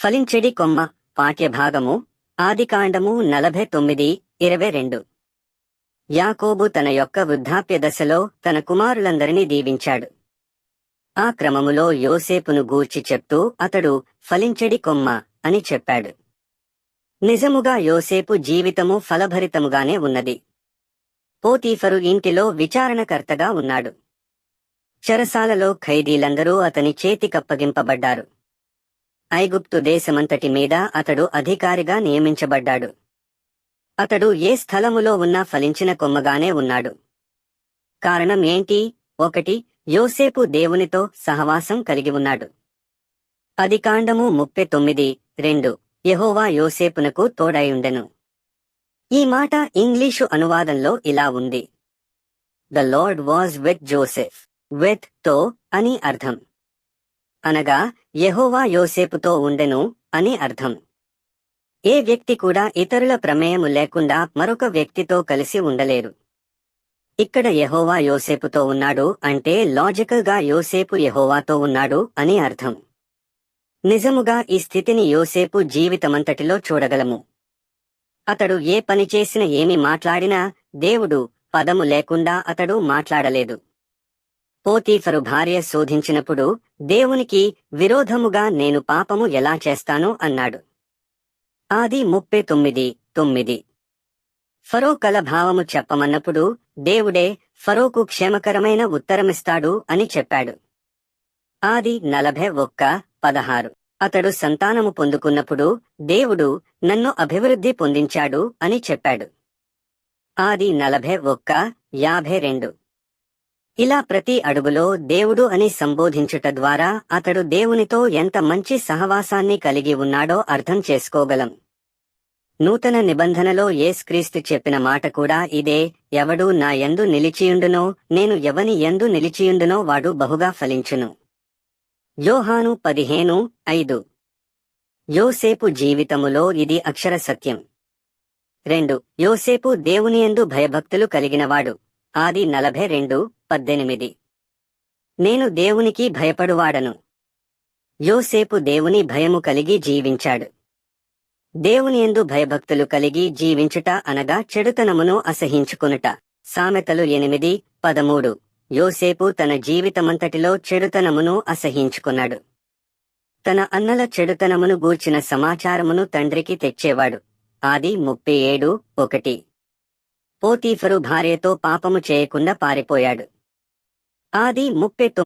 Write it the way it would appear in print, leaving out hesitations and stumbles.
ఫలించెడి కొమ్మ పాఠ్యభాగము ఆదికాండము 49:22. యాకోబు తన యొక్క వృద్ధాప్య దశలో తన కుమారులందరినీ దీవించాడు. ఆ క్రమములో యోసేపును గూర్చి చెప్తూ అతడు ఫలించెడి కొమ్మ అని చెప్పాడు. నిజముగా యోసేపు జీవితము ఫలభరితముగానే ఉన్నది. పోతీఫరు ఇంటిలో విచారణకర్తగా ఉన్నాడు. చెరసాలలో ఖైదీలందరూ అతని చేతికప్పగింపబడ్డారు. ఐగుప్తు దేశమంతటి మీద అతడు అధికారిగా నియమించబడ్డాడు. అతడు ఏ స్థలములో ఉన్నా ఫలించిన కొమ్మగానే ఉన్నాడు. కారణం ఏంటి? 1. యోసేపు దేవునితో సహవాసం కలిగి ఉన్నాడు. ఆదికాండము 39:2. యెహోవా యోసేపునకు తోడైయుండెను. ఈ మాట ఇంగ్లీషు అనువాదంలో ఇలా ఉంది: the lord was with Joseph. With తో అని అర్థం. అనగా యెహోవా యోసేపుతో ఉండెను అని అర్థం. ఏ వ్యక్తి కూడా ఇతరుల ప్రమేయము లేకుండా మరొక వ్యక్తితో కలిసి ఉండలేరు. ఇక్కడ యెహోవా యోసేపుతో ఉన్నాడు అంటే లాజికల్ గా యోసేపు యెహోవాతో ఉన్నాడు అని అర్థం. నిజముగా ఈ స్థితిని యోసేపు జీవితమంతటిలో చూడగలము. అతడు ఏ పని చేసినా ఏమి మాట్లాడినా దేవుడు పదము లేకుండా అతడు మాట్లాడలేదు. పోతీఫరు భార్య శోధించినప్పుడు దేవునికి విరోధముగా నేను పాపము ఎలా చేస్తాను అన్నాడు. ఆది 39:9. ఫరో కల భావము చెప్పమన్నప్పుడు దేవుడే ఫరోకు క్షేమకరమైన ఉత్తరమిస్తాడు అని చెప్పాడు. ఆది 41:16. అతడు సంతానము పొందుకున్నప్పుడు దేవుడు నన్ను అభివృద్ధి పొందించాడు అని చెప్పాడు. ఆది 41:52. ఇలా ప్రతి అడుగులో దేవుడు అని సంబోధించుట ద్వారా అతడు దేవునితో ఎంత మంచి సహవాసాన్ని కలిగి ఉన్నాడో అర్థం చేసుకోగలం. నూతన నిబంధనలో యేసుక్రీస్తు చెప్పిన మాట కూడా ఇదే: ఎవడు నా యందు నిలిచియుండునో నేను ఎవని యందు నిలిచియుండునో వాడు బహుగా ఫలించును. యోహాను 15:5. యోసేపు జీవితములో ఇది అక్షర సత్యం. 2. యోసేపు దేవునియందు భయభక్తులు కలిగినవాడు. ఆది 42:18. నేను దేవునికి భయపడువాడను. యోసేపు దేవుని భయము కలిగి జీవించాడు. దేవునియందు భయభక్తులు కలిగి జీవించుట అనగా చెడుతనమును అసహించుకొనుట. సామెతలు 8:13. యోసేపు తన జీవితమంతటిలో చెడుతనమును అసహించుకున్నాడు. తన అన్నల చెడుతనమును గూర్చిన సమాచారమును తండ్రికి తెచ్చేవాడు. ఆది 37:1. పోతీఫరు భార్యతో పాపము చేయకుండా పారిపోయాడు. ఆది 39.